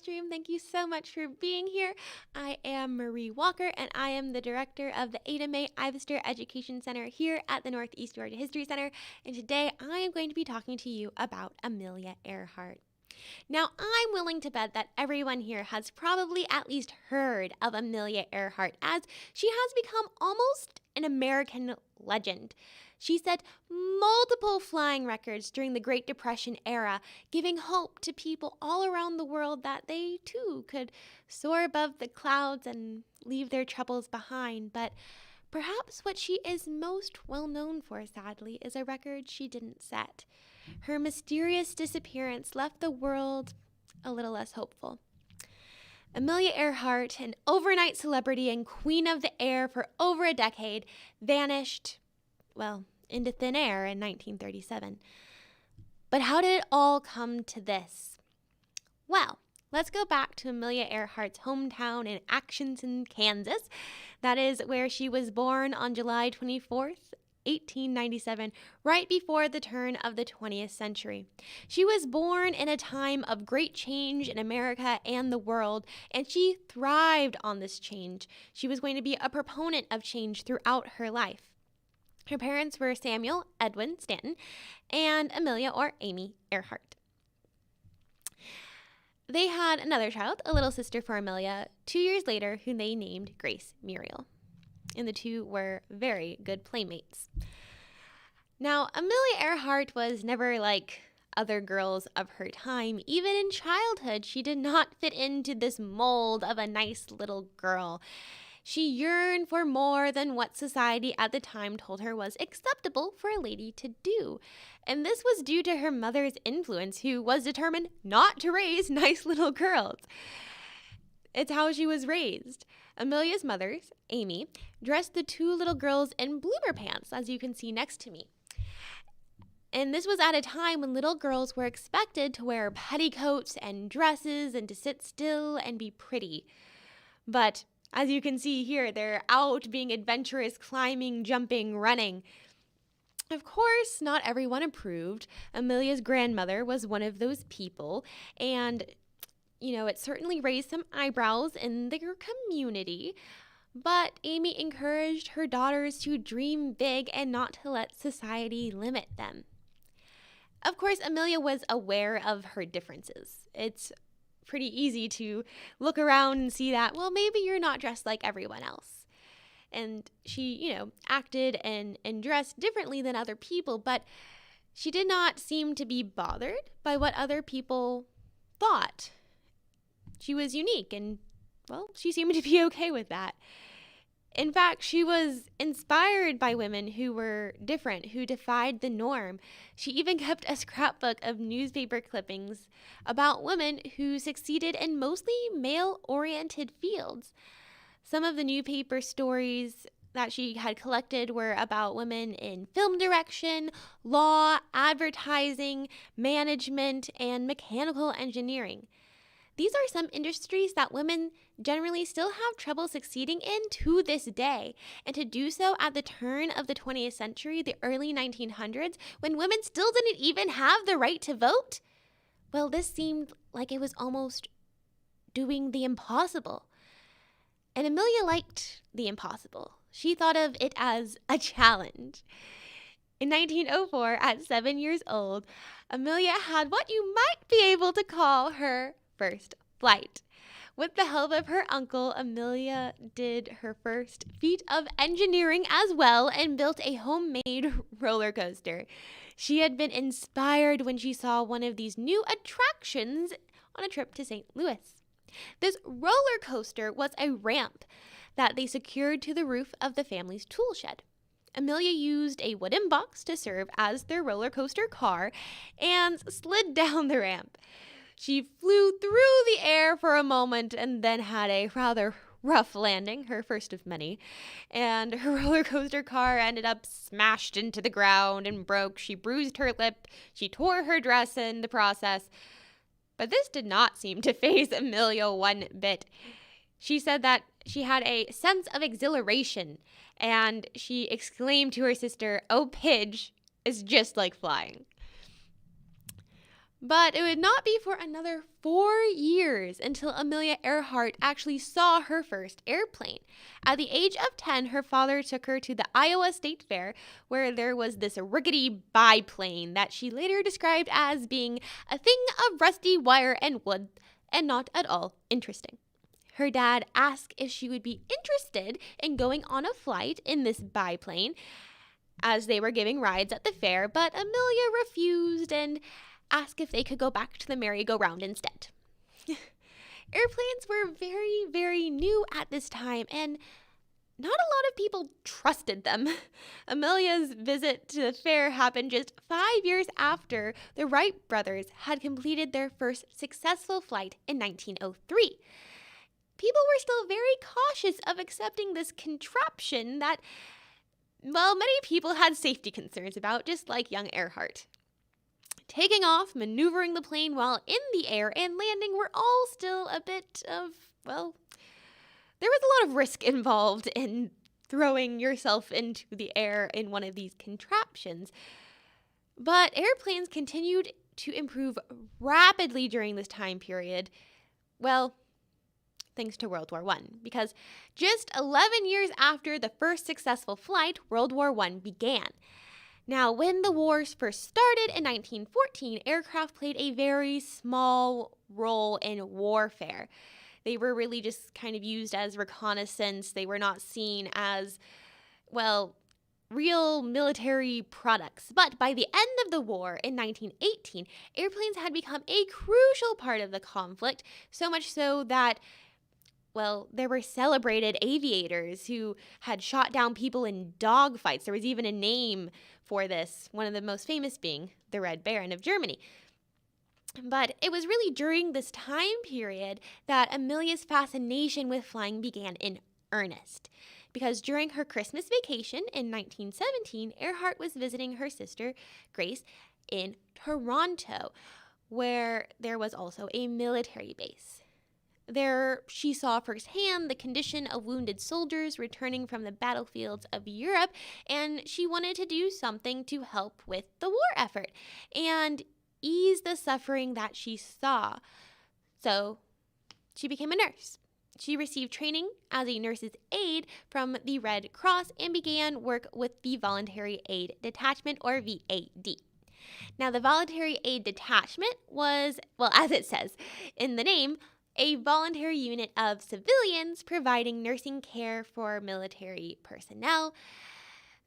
stream. Thank you so much for being here. I am Marie Walker, and I am the director of the Ada Mae Ivester Education Center here at the Northeast Georgia History Center. And today I am going to be talking to you about Amelia Earhart. Now, I'm willing to bet that everyone here has probably at least heard of Amelia Earhart, as she has become almost an American legend. She set multiple flying records during the Great Depression era, giving hope to people all around the world that they too could soar above the clouds and leave their troubles behind. But perhaps what she is most well known for, sadly, is a record she didn't set. Her mysterious disappearance left the world a little less hopeful. Amelia Earhart, an overnight celebrity and queen of the air for over a decade, vanished, well, into thin air in 1937. But how did it all come to this? Well, let's go back to Amelia Earhart's hometown in Atchison, Kansas. That is where she was born on July 24th, 1897, right before the turn of the 20th century. She was born in a time of great change in America and the world, and she thrived on this change. She was going to be a proponent of change throughout her life. Her parents were Samuel Edwin Stanton and Amelia or Amy Earhart. They had another child, a little sister for Amelia, 2 years later, whom they named Grace Muriel. And the two were very good playmates. Now, Amelia Earhart was never like other girls of her time. Even in childhood, she did not fit into this mold of a nice little girl. She yearned for more than what society at the time told her was acceptable for a lady to do. And this was due to her mother's influence, who was determined not to raise nice little girls. It's how she was raised. Amelia's mother, Amy, dressed the two little girls in bloomer pants, as you can see next to me. And this was at a time when little girls were expected to wear petticoats and dresses and to sit still and be pretty. But as you can see here, they're out being adventurous, climbing, jumping, running. Of course, not everyone approved. Amelia's grandmother was one of those people, and it certainly raised some eyebrows in their community. But Amy encouraged her daughters to dream big and not to let society limit them. Of course, Amelia was aware of her differences. It's pretty easy to look around and see that, well, maybe you're not dressed like everyone else. And she, acted and dressed differently than other people, but she did not seem to be bothered by what other people thought. She was unique and, well, she seemed to be okay with that. In fact, she was inspired by women who were different, who defied the norm. She even kept a scrapbook of newspaper clippings about women who succeeded in mostly male-oriented fields. Some of the newspaper stories that she had collected were about women in film direction, law, advertising, management, and mechanical engineering. These are some industries that women generally still have trouble succeeding in to this day. And to do so at the turn of the 20th century, the early 1900s, when women still didn't even have the right to vote, well, this seemed like it was almost doing the impossible. And Amelia liked the impossible. She thought of it as a challenge. In 1904, at 7 years old, Amelia had what you might be able to call her first flight. With the help of her uncle, Amelia did her first feat of engineering as well and built a homemade roller coaster. She had been inspired when she saw one of these new attractions on a trip to St. Louis. This roller coaster was a ramp that they secured to the roof of the family's tool shed. Amelia used a wooden box to serve as their roller coaster car and slid down the ramp. She flew through the air for a moment and then had a rather rough landing, her first of many, and her roller coaster car ended up smashed into the ground and broke. She bruised her lip, she tore her dress in the process, but this did not seem to faze Amelia one bit. She said that she had a sense of exhilaration, and she exclaimed to her sister, "Oh, Pidge is just like flying." But it would not be for another 4 years until Amelia Earhart actually saw her first airplane. At the age of 10, her father took her to the Iowa State Fair, where there was this rickety biplane that she later described as being a thing of rusty wire and wood and not at all interesting. Her dad asked if she would be interested in going on a flight in this biplane as they were giving rides at the fair, but Amelia refused and asked if they could go back to the merry-go-round instead. Airplanes were very, very new at this time, and not a lot of people trusted them. Amelia's visit to the fair happened just 5 years after the Wright brothers had completed their first successful flight in 1903. People were still very cautious of accepting this contraption that, well, many people had safety concerns about, just like young Earhart. Taking off, maneuvering the plane while in the air, and landing were all still a bit of, well, there was a lot of risk involved in throwing yourself into the air in one of these contraptions. But airplanes continued to improve rapidly during this time period, well, thanks to World War I, because just 11 years after the first successful flight, World War I began. Now, when the wars first started in 1914, aircraft played a very small role in warfare. They were really just kind of used as reconnaissance. They were not seen as, well, real military products. But by the end of the war in 1918, airplanes had become a crucial part of the conflict, so much so that, well, there were celebrated aviators who had shot down people in dogfights. There was even a name for this, one of the most famous being the Red Baron of Germany. But it was really during this time period that Amelia's fascination with flying began in earnest. Because during her Christmas vacation in 1917, Earhart was visiting her sister, Grace, in Toronto, where there was also a military base. There, she saw firsthand the condition of wounded soldiers returning from the battlefields of Europe, and she wanted to do something to help with the war effort and ease the suffering that she saw. So she became a nurse. She received training as a nurse's aide from the Red Cross and began work with the Voluntary Aid Detachment, or VAD. Now, the Voluntary Aid Detachment was, well, as it says in the name, a voluntary unit of civilians providing nursing care for military personnel.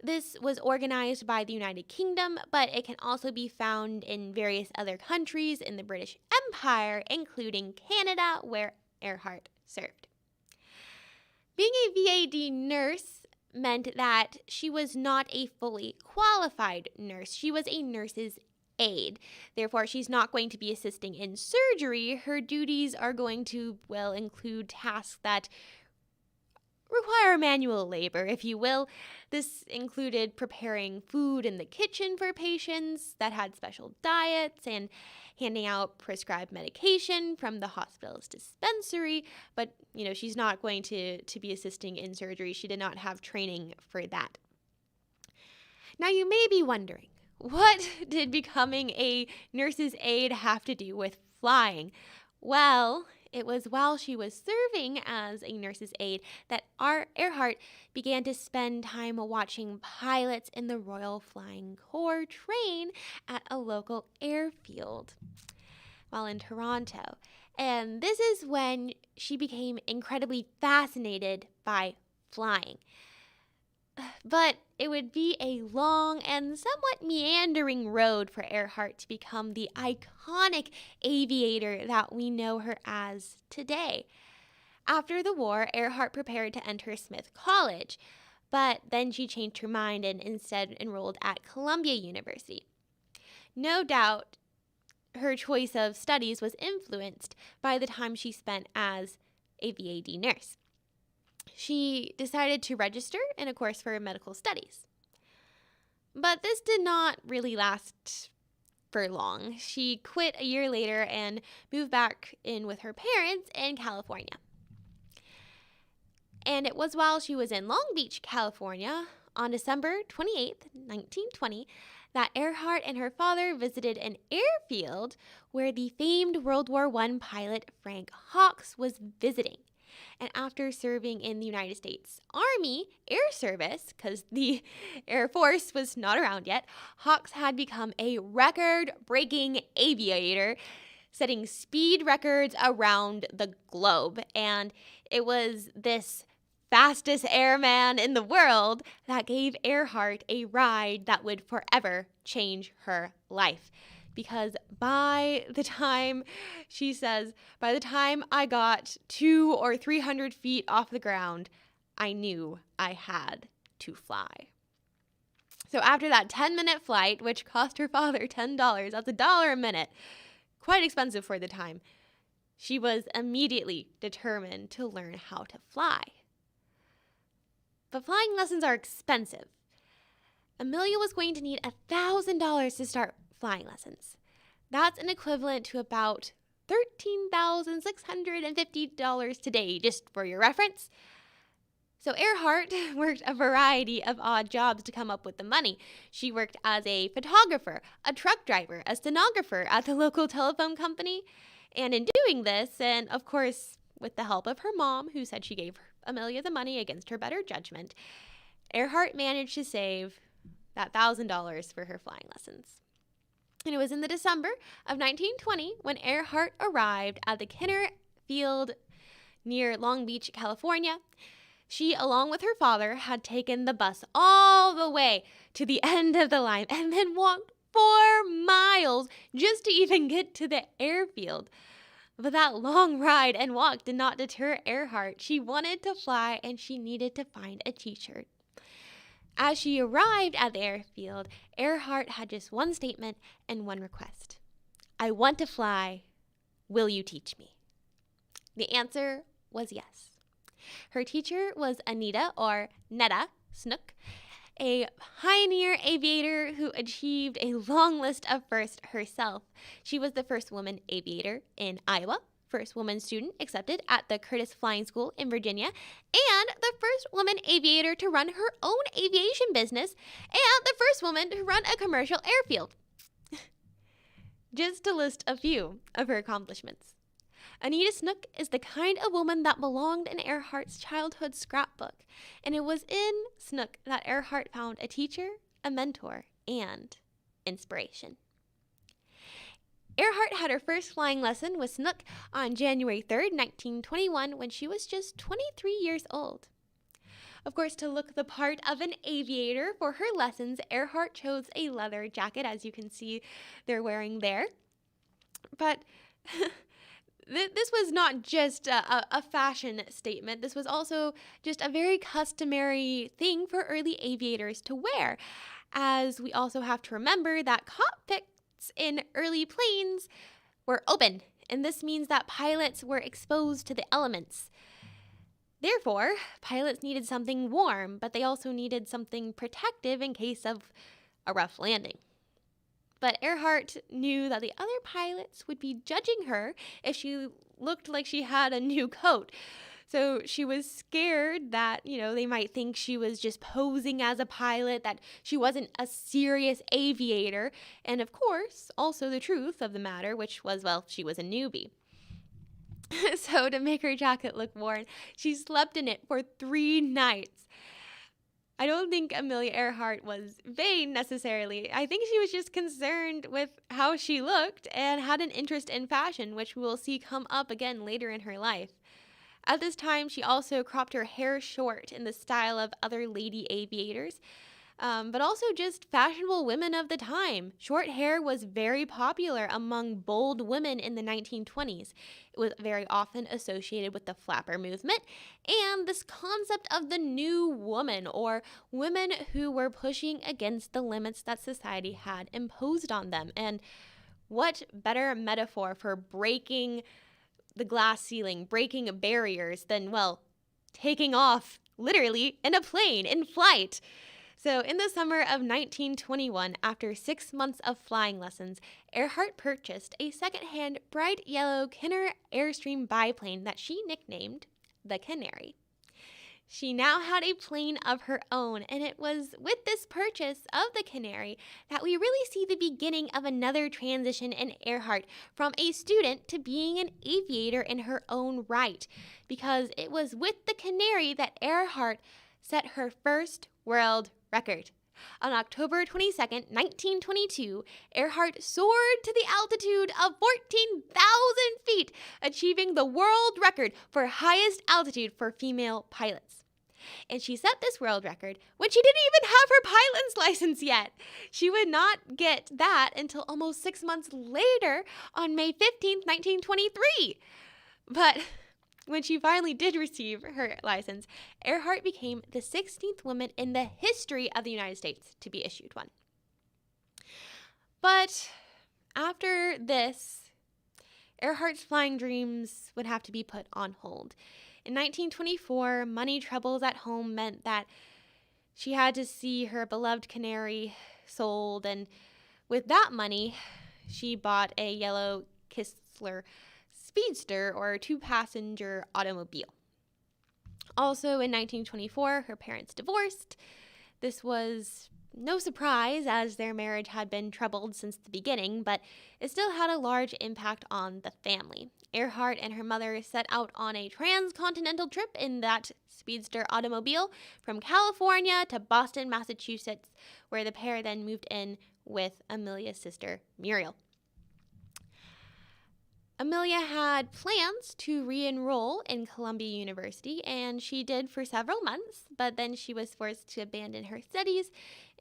This was organized by the United Kingdom, but it can also be found in various other countries in the British Empire, including Canada, where Earhart served. Being a VAD nurse meant that she was not a fully qualified nurse. She was a nurse's aide. Therefore, she's not going to be assisting in surgery. Her duties are going to, well, include tasks that require manual labor, if you will. This included preparing food in the kitchen for patients that had special diets and handing out prescribed medication from the hospital's dispensary. But, she's not going to be assisting in surgery. She did not have training for that. Now, you may be wondering, what did becoming a nurse's aide have to do with flying? Well, it was while she was serving as a nurse's aide that Earhart began to spend time watching pilots in the Royal Flying Corps train at a local airfield while in Toronto. And this is when she became incredibly fascinated by flying. But it would be a long and somewhat meandering road for Earhart to become the iconic aviator that we know her as today. After the war, Earhart prepared to enter Smith College, but then she changed her mind and instead enrolled at Columbia University. No doubt, her choice of studies was influenced by the time she spent as a VAD nurse. She decided to register in a course for medical studies. But this did not really last for long. She quit a year later and moved back in with her parents in California. And it was while she was in Long Beach, California, on December 28th, 1920, that Earhart and her father visited an airfield where the famed World War I pilot Frank Hawks was visiting. And after serving in the United States Army Air Service, because the Air Force was not around yet, Hawks had become a record-breaking aviator, setting speed records around the globe. And it was this fastest airman in the world that gave Earhart a ride that would forever change her life. Because by the time, she says, by the time I got 200 or 300 feet off the ground, I knew I had to fly. So after that 10-minute flight, which cost her father $10, that's $1 a minute, quite expensive for the time, she was immediately determined to learn how to fly. But flying lessons are expensive. Amelia was going to need $1,000 to start flying lessons. That's an equivalent to about $13,650 today, just for your reference. So Earhart worked a variety of odd jobs to come up with the money. She worked as a photographer, a truck driver, a stenographer at the local telephone company. And in doing this, and of course with the help of her mom, who said she gave Amelia the money against her better judgment, Earhart managed to save that $1,000 for her flying lessons. And it was in the December of 1920 when Earhart arrived at the Kinner Airfield near Long Beach, California. She, along with her father, had taken the bus all the way to the end of the line and then walked 4 miles just to even get to the airfield. But that long ride and walk did not deter Earhart. She wanted to fly and she needed to find a teacher. As she arrived at the airfield, Earhart had just one statement and one request. I want to fly. Will you teach me? The answer was yes. Her teacher was Anita or Neta Snook, a pioneer aviator who achieved a long list of firsts herself. She was the first woman aviator in Iowa, first woman student accepted at the Curtis Flying School in Virginia, and the first woman aviator to run her own aviation business, and the first woman to run a commercial airfield. Just to list a few of her accomplishments. Anita Snook is the kind of woman that belonged in Earhart's childhood scrapbook, and it was in Snook that Earhart found a teacher, a mentor, and inspiration. Earhart had her first flying lesson with Snook on January 3rd, 1921, when she was just 23 years old. Of course, to look the part of an aviator for her lessons, Earhart chose a leather jacket, as you can see they're wearing there. But this was not just a fashion statement. This was also just a very customary thing for early aviators to wear, as we also have to remember that cockpits in early planes were open, and this means that pilots were exposed to the elements. Therefore, pilots needed something warm, but they also needed something protective in case of a rough landing. But Earhart knew that the other pilots would be judging her if she looked like she had a new coat. So she was scared that, they might think she was just posing as a pilot, that she wasn't a serious aviator. And of course, also the truth of the matter, which was, she was a newbie. So to make her jacket look warm, she slept in it for 3 nights. I don't think Amelia Earhart was vain necessarily. I think she was just concerned with how she looked and had an interest in fashion, which we will see come up again later in her life. At this time, she also cropped her hair short in the style of other lady aviators, but also just fashionable women of the time. Short hair was very popular among bold women in the 1920s. It was very often associated with the flapper movement and this concept of the new woman, or women who were pushing against the limits that society had imposed on them. And what better metaphor for breaking the glass ceiling, breaking barriers than, taking off literally in a plane, in flight. So in the summer of 1921, after 6 months of flying lessons, Earhart purchased a secondhand bright yellow Kinner Airstream biplane that she nicknamed the Canary. She now had a plane of her own, and it was with this purchase of the Canary that we really see the beginning of another transition in Earhart from a student to being an aviator in her own right, because it was with the Canary that Earhart set her first world record. On October 22nd, 1922, Earhart soared to the altitude of 14,000 feet, achieving the world record for highest altitude for female pilots. And she set this world record when she didn't even have her pilot's license yet. She would not get that until almost 6 months later on May 15th, 1923. But when she finally did receive her license, Earhart became the 16th woman in the history of the United States to be issued one. But after this, Earhart's flying dreams would have to be put on hold. In 1924, money troubles at home meant that she had to see her beloved Canary sold, and with that money, she bought a yellow Chrysler Speedster, or two-passenger automobile. Also in 1924, her parents divorced. This was no surprise, as their marriage had been troubled since the beginning, but it still had a large impact on the family. Earhart and her mother set out on a transcontinental trip in that Speedster automobile from California to Boston, Massachusetts, where the pair then moved in with Amelia's sister, Muriel. Amelia had plans to re-enroll in Columbia University, and she did for several months, but then she was forced to abandon her studies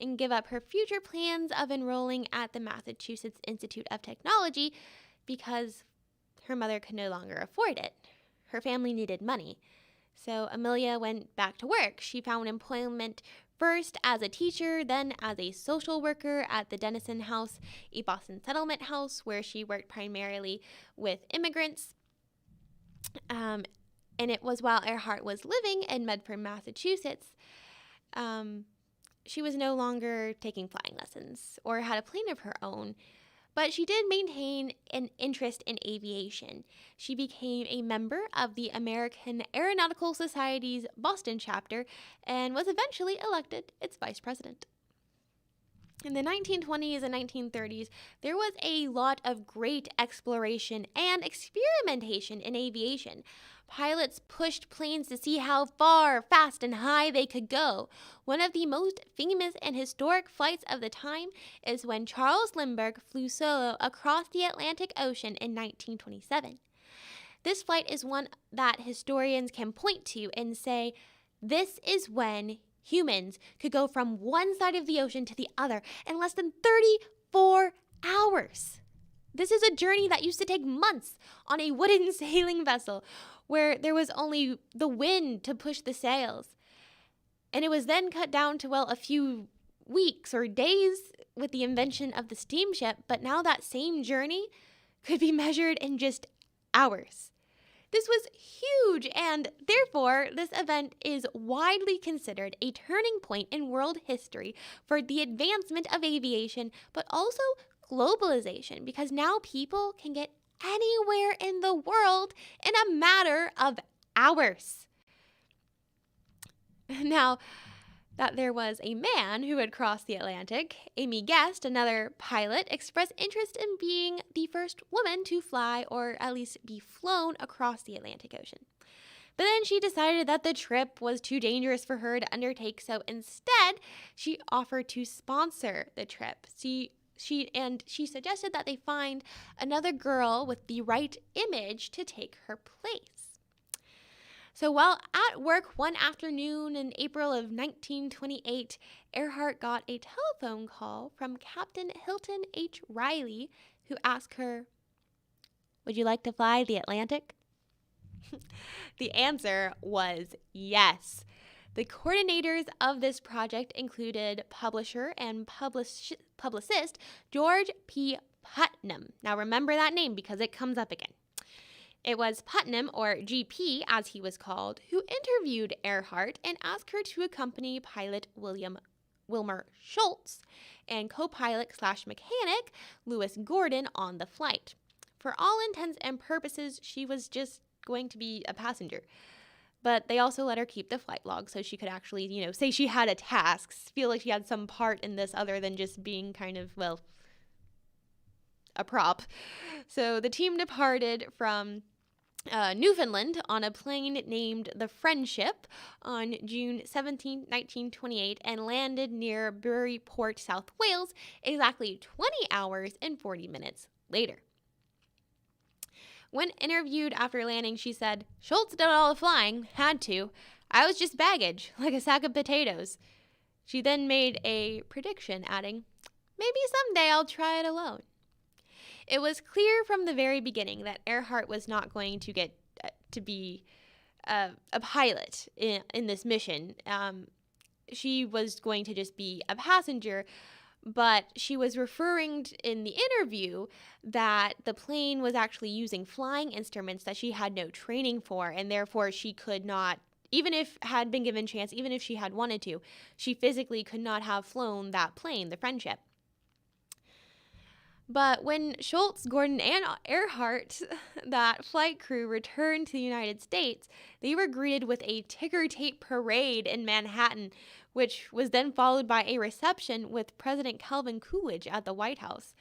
and give up her future plans of enrolling at the Massachusetts Institute of Technology because her mother could no longer afford it. Her family needed money. So Amelia went back to work. She found employment first as a teacher, then as a social worker at the Denison House, a Boston settlement house where she worked primarily with immigrants. And it was while Earhart was living in Medford, Massachusetts. She was no longer taking flying lessons or had a plane of her own, but she did maintain an interest in aviation. She became a member of the American Aeronautical Society's Boston chapter and was eventually elected its vice president. In the 1920s and 1930s, there was a lot of great exploration and experimentation in aviation. Pilots pushed planes to see how far, fast, and high they could go. One of the most famous and historic flights of the time is when Charles Lindbergh flew solo across the Atlantic Ocean in 1927. This flight is one that historians can point to and say, this is when humans could go from one side of the ocean to the other in less than 34 hours. This is a journey that used to take months on a wooden sailing vessel where there was only the wind to push the sails. And it was then cut down to, a few weeks or days with the invention of the steamship, but now that same journey could be measured in just hours. This was huge, and therefore, this event is widely considered a turning point in world history for the advancement of aviation, but also globalization, because now people can get anywhere in the world in a matter of hours. Now that there was a man who had crossed the Atlantic, Amy Guest, another pilot, expressed interest in being the first woman to fly or at least be flown across the Atlantic Ocean. But then she decided that the trip was too dangerous for her to undertake, so instead she offered to sponsor the trip. She suggested that they find another girl with the right image to take her place. So while at work one afternoon in April of 1928, Earhart got a telephone call from Captain Hilton H. Riley, who asked her, "Would you like to fly the Atlantic?" The answer was yes. The coordinators of this project included publisher and publicist George P. Putnam. Now remember that name because it comes up again. It was Putnam, or GP as he was called, who interviewed Earhart and asked her to accompany pilot Wilmer Schultz and co-pilot/mechanic Lewis Gordon on the flight. For all intents and purposes, she was just going to be a passenger. But they also let her keep the flight log so she could actually, say she had a task, feel like she had some part in this other than just being kind of, a prop. So the team departed from Newfoundland on a plane named the Friendship on June 17, 1928, and landed near Bury Port, South Wales, exactly 20 hours and 40 minutes later. When interviewed after landing, she said, "Schultz did all the flying, had to. I was just baggage, like a sack of potatoes." She then made a prediction, adding, "Maybe someday I'll try it alone." It was clear from the very beginning that Earhart was not going to get to be a pilot in this mission. She was going to just be a passenger, but she was referring in the interview that the plane was actually using flying instruments that she had no training for, and therefore she could not, even if had been given chance, even if she had wanted to, she physically could not have flown that plane, the Friendship. But when Schultz, Gordon, and Earhart, that flight crew, returned to the United States, they were greeted with a ticker tape parade in Manhattan, which was then followed by a reception with President Calvin Coolidge at the White House.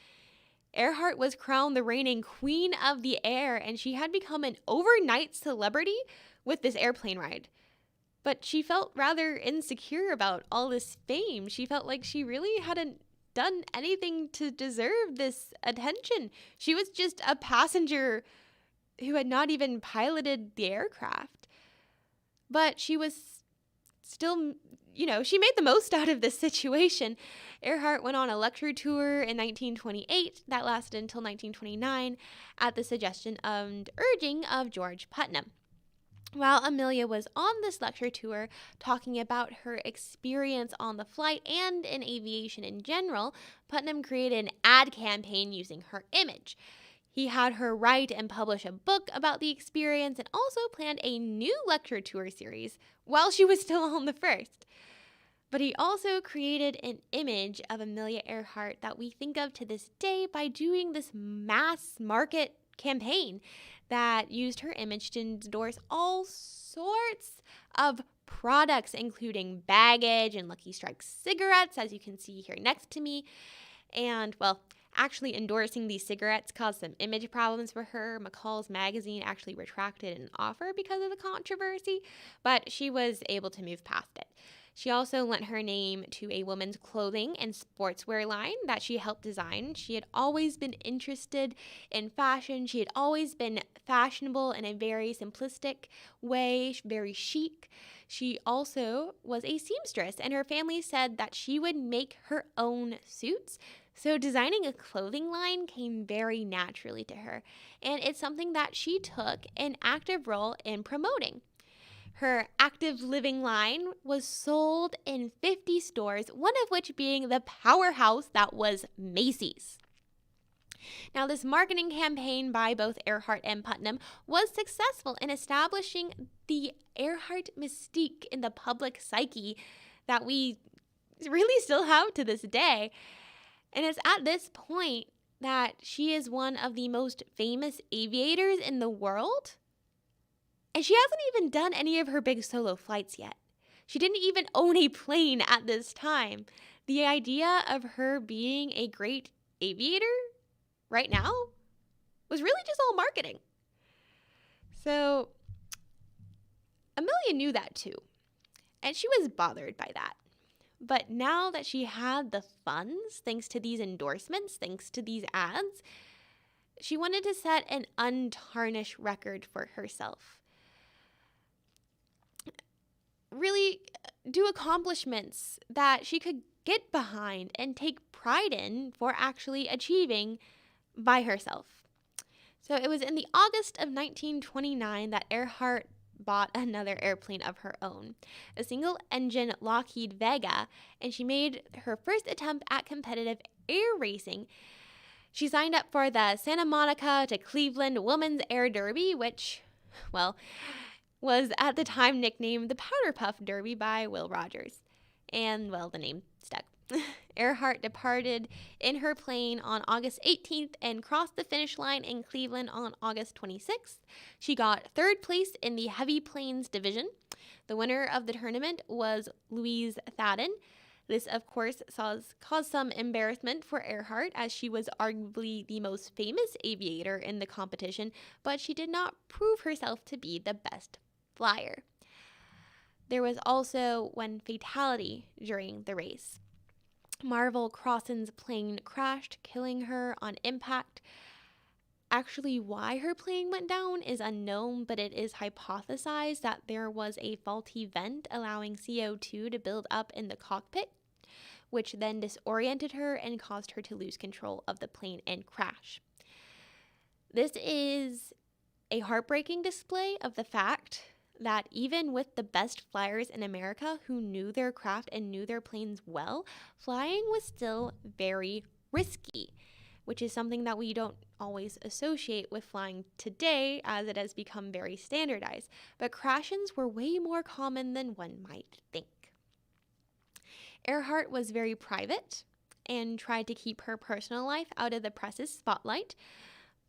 Earhart was crowned the reigning Queen of the Air, and she had become an overnight celebrity with this airplane ride. But she felt rather insecure about all this fame. She felt like she really hadn't done anything to deserve this attention. She was just a passenger who had not even piloted the aircraft. But she was still, she made the most out of this situation. Earhart went on a lecture tour in 1928 that lasted until 1929 at the suggestion and urging of George Putnam. While Amelia was on this lecture tour talking about her experience on the flight and in aviation in general, Putnam created an ad campaign using her image. He had her write and publish a book about the experience and also planned a new lecture tour series while she was still on the first. But he also created an image of Amelia Earhart that we think of to this day by doing this mass market campaign that used her image to endorse all sorts of products, including baggage and Lucky Strike cigarettes, as you can see here next to me. And, actually endorsing these cigarettes caused some image problems for her. McCall's magazine actually retracted an offer because of the controversy, but she was able to move past it. She also lent her name to a women's clothing and sportswear line that she helped design. She had always been interested in fashion. She had always been fashionable in a very simplistic way, very chic. She also was a seamstress, and her family said that she would make her own suits. So designing a clothing line came very naturally to her, and it's something that she took an active role in promoting. Her active living line was sold in 50 stores, one of which being the powerhouse that was Macy's. Now, this marketing campaign by both Earhart and Putnam was successful in establishing the Earhart mystique in the public psyche that we really still have to this day. And it's at this point that she is one of the most famous aviators in the world. And she hasn't even done any of her big solo flights yet. She didn't even own a plane at this time. The idea of her being a great aviator right now was really just all marketing. So Amelia knew that too, and she was bothered by that. But now that she had the funds, thanks to these endorsements, thanks to these ads, she wanted to set an untarnished record for herself. Really do accomplishments that she could get behind and take pride in for actually achieving by herself. So it was in the August of 1929 that Earhart bought another airplane of her own, a single-engine Lockheed Vega, and she made her first attempt at competitive air racing. She signed up for the Santa Monica to Cleveland Women's Air Derby, which, was at the time nicknamed the Powder Puff Derby by Will Rogers. And, the name stuck. Earhart departed in her plane on August 18th and crossed the finish line in Cleveland on August 26th. She got third place in the Heavy Planes Division. The winner of the tournament was Louise Thaden. This, of course, caused some embarrassment for Earhart, as she was arguably the most famous aviator in the competition, but she did not prove herself to be the best flyer. There was also one fatality during the race. Marvel Crossan's plane crashed, killing her on impact. Actually, why her plane went down is unknown, but it is hypothesized that there was a faulty vent allowing CO2 to build up in the cockpit, which then disoriented her and caused her to lose control of the plane and crash. This is a heartbreaking display of the fact that even with the best flyers in America who knew their craft and knew their planes well, flying was still very risky, which is something that we don't always associate with flying today, as it has become very standardized. But crash-ins were way more common than one might think. Earhart was very private and tried to keep her personal life out of the press's spotlight.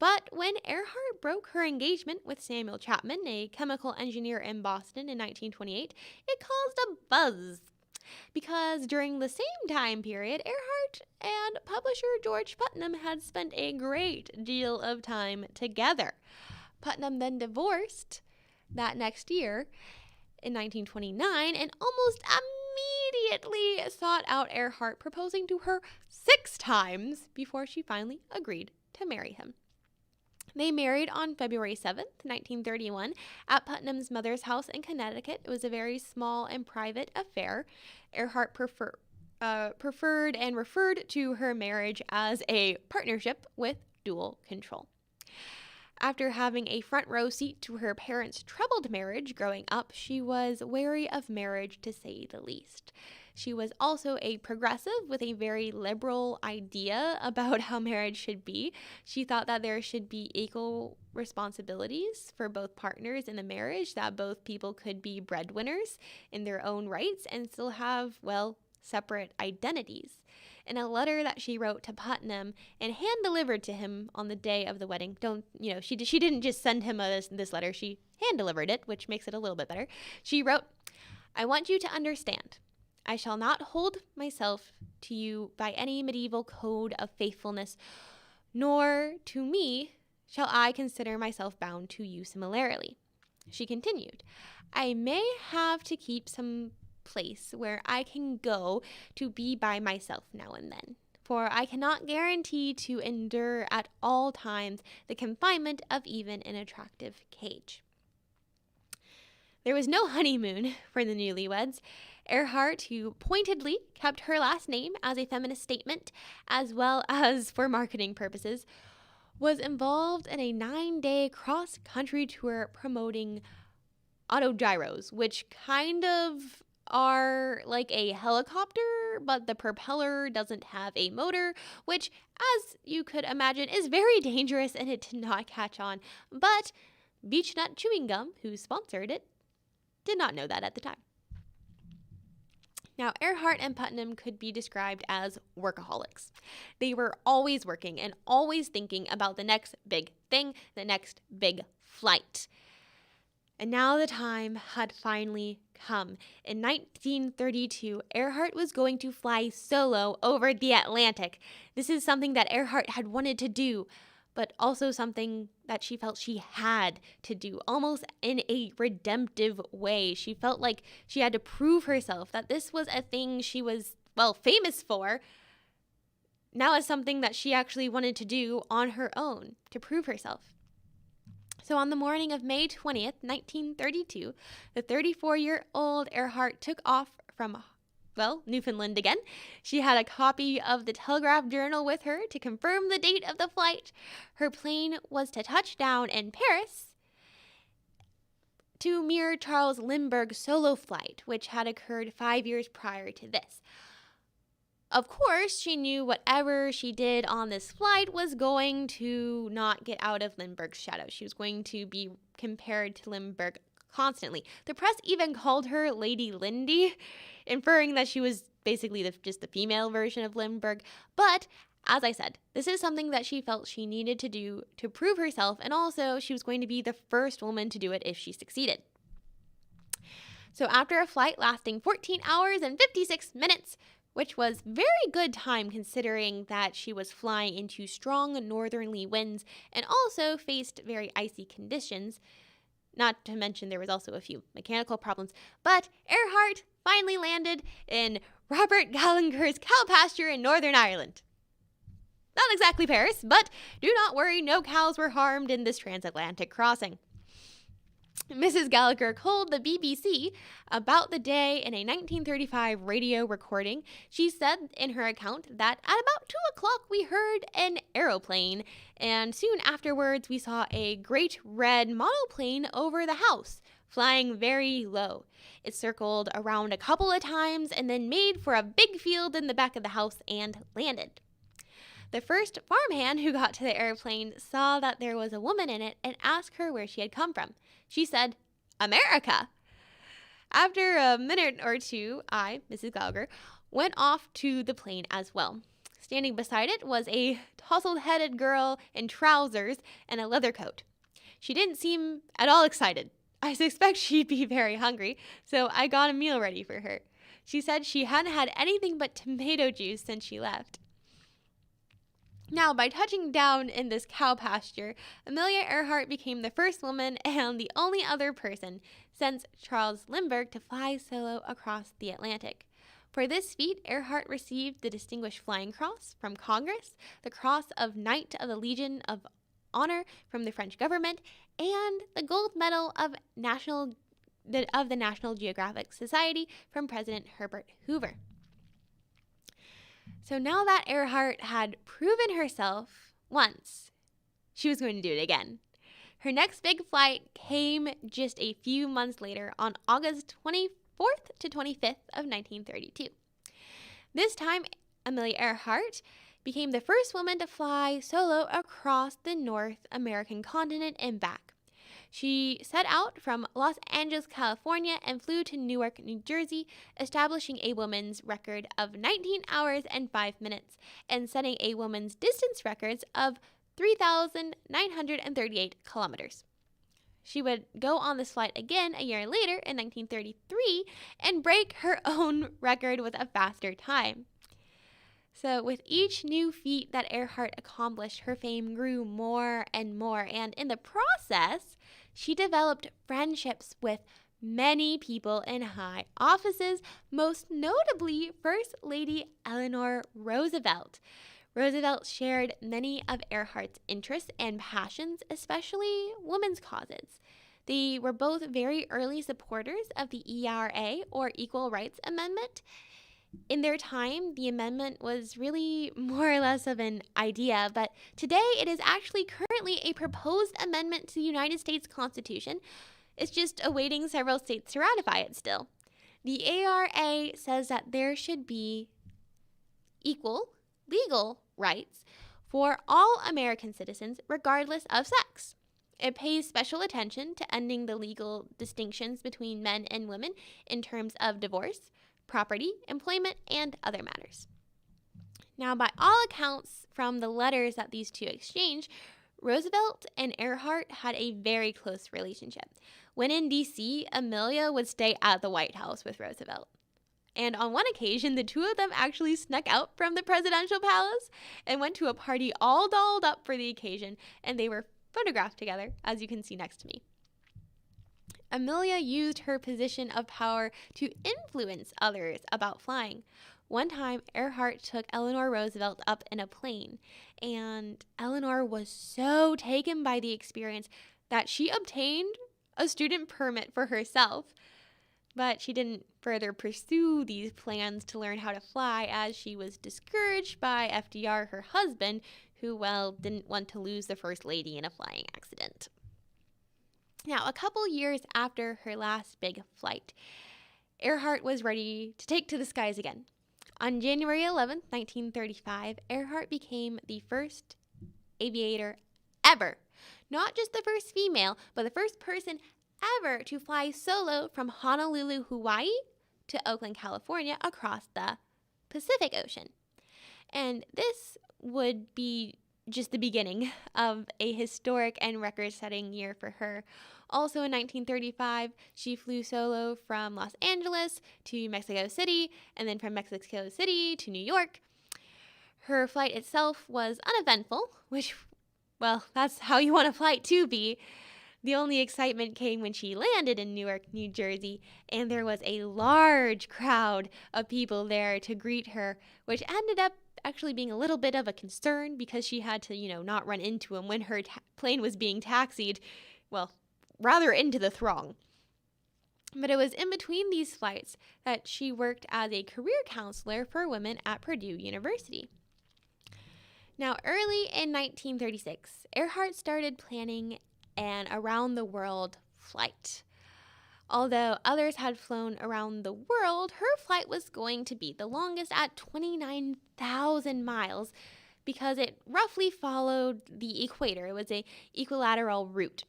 But when Earhart broke her engagement with Samuel Chapman, a chemical engineer in Boston in 1928, it caused a buzz. Because during the same time period, Earhart and publisher George Putnam had spent a great deal of time together. Putnam then divorced that next year in 1929 and almost immediately sought out Earhart, proposing to her 6 times before she finally agreed to marry him. They married on February 7th, 1931, at Putnam's mother's house in Connecticut. It was a very small and private affair. Earhart preferred and referred to her marriage as a partnership with dual control. After having a front row seat to her parents' troubled marriage growing up, she was wary of marriage, to say the least. She was also a progressive with a very liberal idea about how marriage should be. She thought that there should be equal responsibilities for both partners in the marriage, that both people could be breadwinners in their own rights and still have, well, separate identities. In a letter that she wrote to Putnam and hand-delivered to him on the day of the wedding, she didn't just send him this letter, she hand-delivered it, which makes it a little bit better. She wrote, "I want you to understand. I shall not hold myself to you by any medieval code of faithfulness, nor to me shall I consider myself bound to you similarly." She continued, "I may have to keep some place where I can go to be by myself now and then, for I cannot guarantee to endure at all times the confinement of even an attractive cage." There was no honeymoon for the newlyweds. Earhart, who pointedly kept her last name as a feminist statement, as well as for marketing purposes, was involved in a 9-day cross-country tour promoting autogyros, which kind of are like a helicopter, but the propeller doesn't have a motor, which, as you could imagine, is very dangerous and it did not catch on. But Beechnut Chewing Gum, who sponsored it, did not know that at the time. Now, Earhart and Putnam could be described as workaholics. They were always working and always thinking about the next big thing, the next big flight. And now the time had finally come. In 1932, Earhart was going to fly solo over the Atlantic. This is something that Earhart had wanted to do, but also something that she felt she had to do, almost in a redemptive way. She felt like she had to prove herself, that this was a thing she was, famous for. Now it's something that she actually wanted to do on her own to prove herself. So on the morning of May 20th, 1932, the 34-year-old Earhart took off from Newfoundland again. She had a copy of the Telegraph Journal with her to confirm the date of the flight. Her plane was to touch down in Paris to mirror Charles Lindbergh's solo flight, which had occurred 5 years prior to this. Of course, she knew whatever she did on this flight was going to not get out of Lindbergh's shadow. She was going to be compared to Lindbergh constantly. The press even called her Lady Lindy, inferring that she was basically just the female version of Lindbergh. But as I said, this is something that she felt she needed to do to prove herself, and also she was going to be the first woman to do it if she succeeded. So after a flight lasting 14 hours and 56 minutes, which was very good time considering that she was flying into strong northerly winds and also faced very icy conditions, not to mention there was also a few mechanical problems, but Earhart finally landed in Robert Gallagher's cow pasture in Northern Ireland. Not exactly Paris, but do not worry, no cows were harmed in this transatlantic crossing. Mrs. Gallagher told the BBC about the day in a 1935 radio recording. She said in her account that at about 2 o'clock we heard an aeroplane, and soon afterwards we saw a great red monoplane over the house, flying very low. It circled around a couple of times and then made for a big field in the back of the house and landed. The first farmhand who got to the airplane saw that there was a woman in it and asked her where she had come from. She said, "America." After a minute or two, I, Mrs. Gallagher, went off to the plane as well. Standing beside it was a tousled-headed girl in trousers and a leather coat. She didn't seem at all excited. I suspect she'd be very hungry, so I got a meal ready for her. She said she hadn't had anything but tomato juice since she left. Now, by touching down in this cow pasture, Amelia Earhart became the first woman and the only other person since Charles Lindbergh to fly solo across the Atlantic. For this feat, Earhart received the Distinguished Flying Cross from Congress, the Cross of Knight of the Legion of Honor from the French government, and the Gold Medal of the National Geographic Society from President Herbert Hoover. So now that Earhart had proven herself once, she was going to do it again. Her next big flight came just a few months later on August 24th to 25th of 1932. This time, Amelia Earhart became the first woman to fly solo across the North American continent and back. She set out from Los Angeles, California, and flew to Newark, New Jersey, establishing a woman's record of 19 hours and 5 minutes, and setting a woman's distance records of 3,938 kilometers. She would go on this flight again a year later in 1933 and break her own record with a faster time. So with each new feat that Earhart accomplished, her fame grew more and more, and in the process, she developed friendships with many people in high offices, most notably First Lady Eleanor Roosevelt. Roosevelt shared many of Earhart's interests and passions, especially women's causes. They were both very early supporters of the ERA, or Equal Rights Amendment. In their time, the amendment was really more or less of an idea, but today it is actually currently a proposed amendment to the United States Constitution. It's just awaiting several states to ratify it still. The ARA says that there should be equal legal rights for all American citizens, regardless of sex. It pays special attention to ending the legal distinctions between men and women in terms of divorce, property, employment, and other matters. Now, by all accounts from the letters that these two exchanged, Roosevelt and Earhart had a very close relationship. When in D.C., Amelia would stay at the White House with Roosevelt. And on one occasion, the two of them actually snuck out from the presidential palace and went to a party all dolled up for the occasion, and they were photographed together, as you can see next to me. Amelia used her position of power to influence others about flying. One time, Earhart took Eleanor Roosevelt up in a plane, and Eleanor was so taken by the experience that she obtained a student permit for herself. But she didn't further pursue these plans to learn how to fly, as she was discouraged by FDR, her husband, who, well, didn't want to lose the First Lady in a flying accident. Now, a couple years after her last big flight, Earhart was ready to take to the skies again. On January 11th, 1935, Earhart became the first aviator ever, not just the first female, but the first person ever to fly solo from Honolulu, Hawaii to Oakland, California across the Pacific Ocean. And this would be just the beginning of a historic and record-setting year for her. Also in 1935, she flew solo from Los Angeles to Mexico City, and then from Mexico City to New York. Her flight itself was uneventful, which, well, that's how you want a flight to be. The only excitement came when she landed in Newark, New Jersey, and there was a large crowd of people there to greet her, which ended up actually being a little bit of a concern because she had to, not run into him when her plane was being taxied, well, rather into the throng. But it was in between these flights that she worked as a career counselor for women at Purdue University. Now, early in 1936, Earhart started planning an around-the-world flight. Although others had flown around the world, her flight was going to be the longest at 29,000 miles because it roughly followed the equator. It was an equilateral route.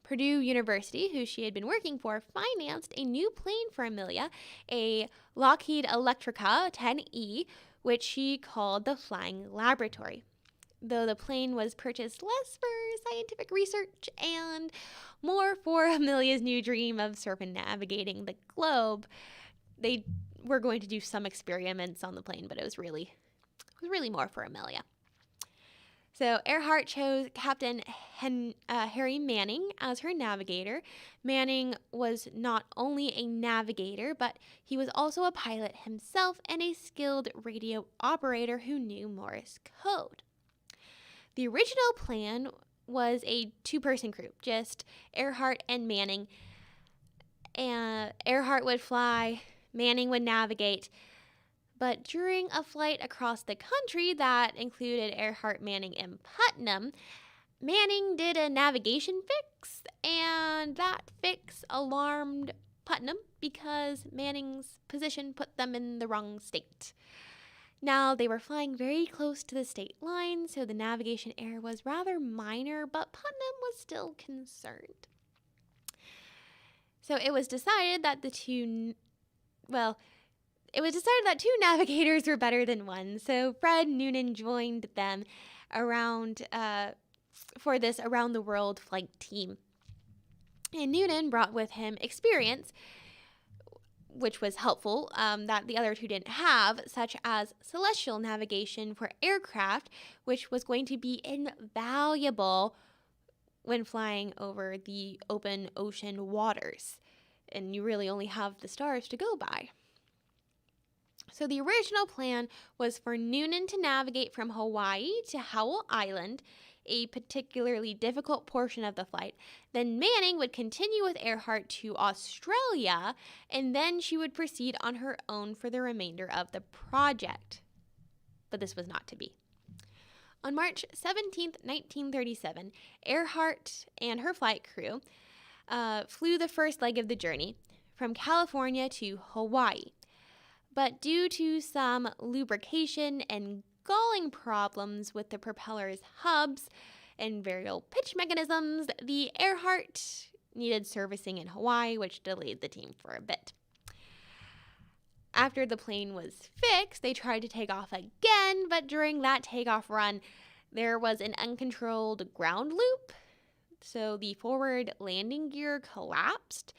Purdue University, who she had been working for, financed a new plane for Amelia, a Lockheed Electrica 10E, which she called the Flying Laboratory. Though the plane was purchased less for scientific research and more for Amelia's new dream of circumnavigating the globe, they were going to do some experiments on the plane, but it was really more for Amelia. So Earhart chose Captain Harry Manning as her navigator. Manning was not only a navigator, but he was also a pilot himself and a skilled radio operator who knew Morse code. The original plan was a two-person group, just Earhart and Manning. And Earhart would fly, Manning would navigate. But during a flight across the country that included Earhart, Manning, and Putnam, Manning did a navigation fix, and that fix alarmed Putnam because Manning's position put them in the wrong state. Now, they were flying very close to the state line, so the navigation error was rather minor, but Putnam was still concerned. So it was decided that two navigators were better than one. So Fred Noonan joined them for this around-the-world flight team. And Noonan brought with him experience, which was helpful, that the other two didn't have, such as celestial navigation for aircraft, which was going to be invaluable when flying over the open ocean waters. And you really only have the stars to go by. So the original plan was for Noonan to navigate from Hawaii to Howell Island, a particularly difficult portion of the flight. Then Manning would continue with Earhart to Australia, and then she would proceed on her own for the remainder of the project. But this was not to be. On March 17, 1937, Earhart and her flight crew flew the first leg of the journey from California to Hawaii. But due to some lubrication and galling problems with the propeller's hubs and variable pitch mechanisms, the Earhart needed servicing in Hawaii, which delayed the team for a bit. After the plane was fixed, they tried to take off again, but during that takeoff run, there was an uncontrolled ground loop, so the forward landing gear collapsed.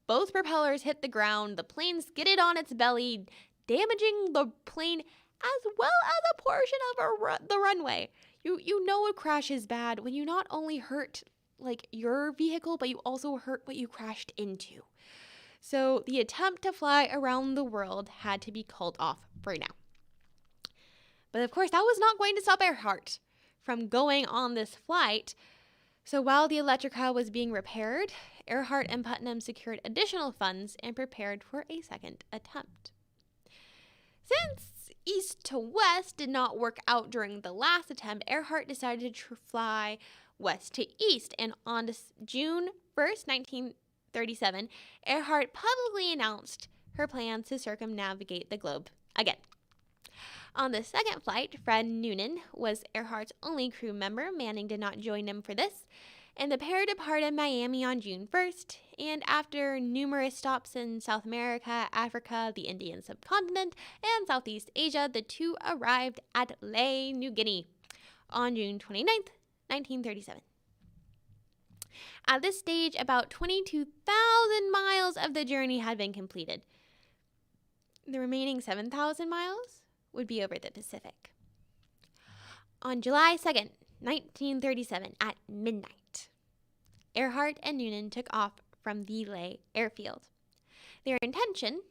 Both propellers hit the ground, the plane skidded on its belly, damaging the plane as well as a portion of the runway. You know a crash is bad when you not only hurt your vehicle, but you also hurt what you crashed into. So the attempt to fly around the world had to be called off for now. But of course, that was not going to stop Earhart from going on this flight. So while the Electrica was being repaired, Earhart and Putnam secured additional funds and prepared for a second attempt. Since east to west did not work out during the last attempt, Earhart decided to fly west to east, and on June 1st, 1937, Earhart publicly announced her plans to circumnavigate the globe again. On the second flight, Fred Noonan was Earhart's only crew member. Manning did not join him for this. And the pair departed Miami on June 1st, and after numerous stops in South America, Africa, the Indian subcontinent, and Southeast Asia, the two arrived at Lae, New Guinea on June 29th, 1937. At this stage, about 22,000 miles of the journey had been completed. The remaining 7,000 miles would be over the Pacific. On July 2nd, 1937, at midnight, Earhart and Noonan took off from the Lae Airfield. Their intention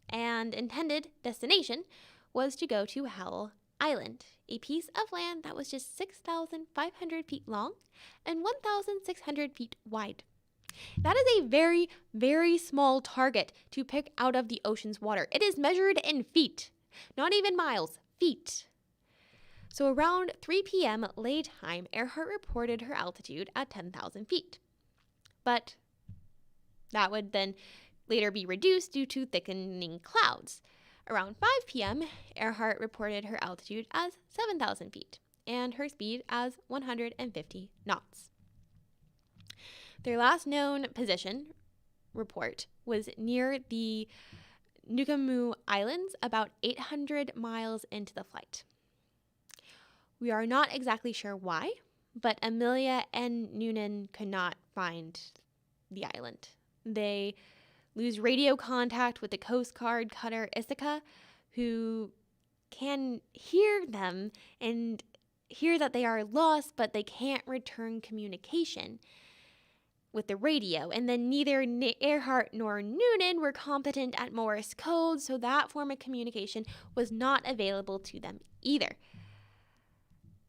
and intended destination was to go to Howell Island, a piece of land that was just 6,500 feet long and 1,600 feet wide. That is a very, very small target to pick out of the ocean's water. It is measured in feet, not even miles, feet. So around 3 p.m. Lae time, Earhart reported her altitude at 10,000 feet. But that would then later be reduced due to thickening clouds. Around 5 p.m., Earhart reported her altitude as 7,000 feet and her speed as 150 knots. Their last known position report was near the Nukumanu Islands, about 800 miles into the flight. We are not exactly sure why, but Amelia and Noonan could not find the island. They lose radio contact with the Coast Guard cutter Ithaca, who can hear them and hear that they are lost, but they can't return communication with the radio. And then neither Earhart nor Noonan were competent at Morse code, so that form of communication was not available to them either.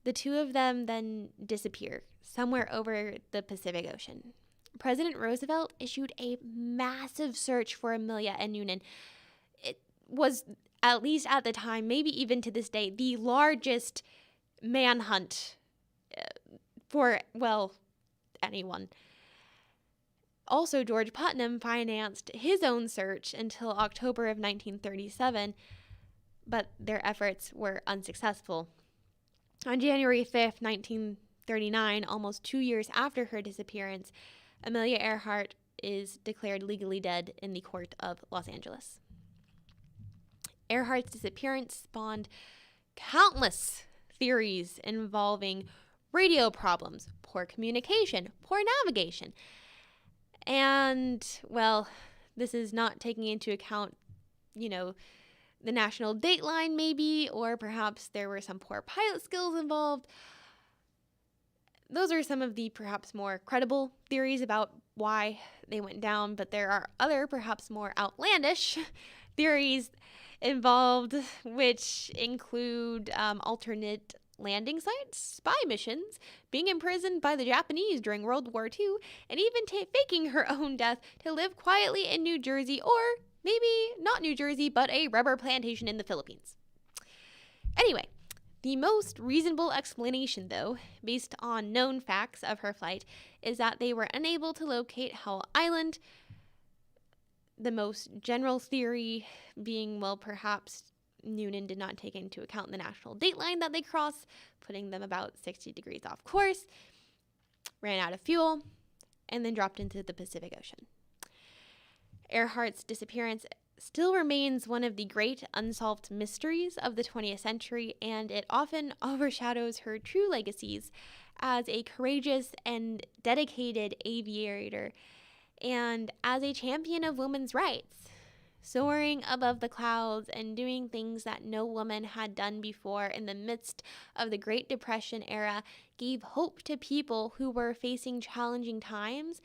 The two of them then disappear somewhere over the Pacific Ocean. President Roosevelt issued a massive search for Amelia and Noonan. It was, at least at the time, maybe even to this day, the largest manhunt for, well, anyone. Also, George Putnam financed his own search until October of 1937, but their efforts were unsuccessful. On January 5th, 1939, almost 2 years after her disappearance, Amelia Earhart is declared legally dead in the court of Los Angeles. Earhart's disappearance spawned countless theories involving radio problems, poor communication, poor navigation. And, well, this is not taking into account, the national dateline maybe, or perhaps there were some poor pilot skills involved. Those are some of the perhaps more credible theories about why they went down, but there are other perhaps more outlandish theories involved, which include alternate landing sites, spy missions, being imprisoned by the Japanese during World War II, and even faking her own death to live quietly in New Jersey, or maybe not New Jersey, but a rubber plantation in the Philippines. Anyway, the most reasonable explanation, though, based on known facts of her flight, is that they were unable to locate Howell Island. The most general theory being, well, perhaps Noonan did not take into account the national dateline that they crossed, putting them about 60 degrees off course, ran out of fuel, and then dropped into the Pacific Ocean. Earhart's disappearance still remains one of the great unsolved mysteries of the 20th century, and it often overshadows her true legacies as a courageous and dedicated aviator and as a champion of women's rights. Soaring above the clouds and doing things that no woman had done before in the midst of the Great Depression era gave hope to people who were facing challenging times.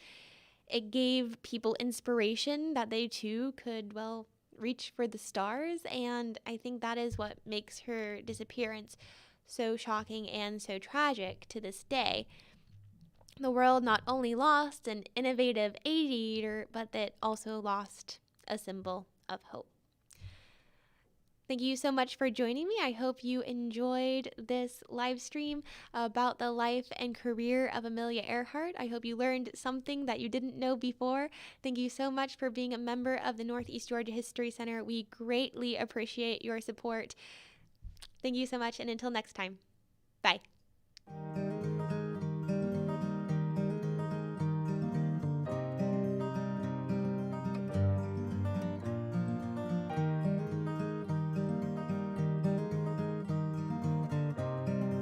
It gave people inspiration that they too could, well, reach for the stars, and I think that is what makes her disappearance so shocking and so tragic to this day. The world not only lost an innovative aviator, but that also lost a symbol of hope. Thank you so much for joining me. I hope you enjoyed this live stream about the life and career of Amelia Earhart. I hope you learned something that you didn't know before. Thank you so much for being a member of the Northeast Georgia History Center. We greatly appreciate your support. Thank you so much, and until next time, bye.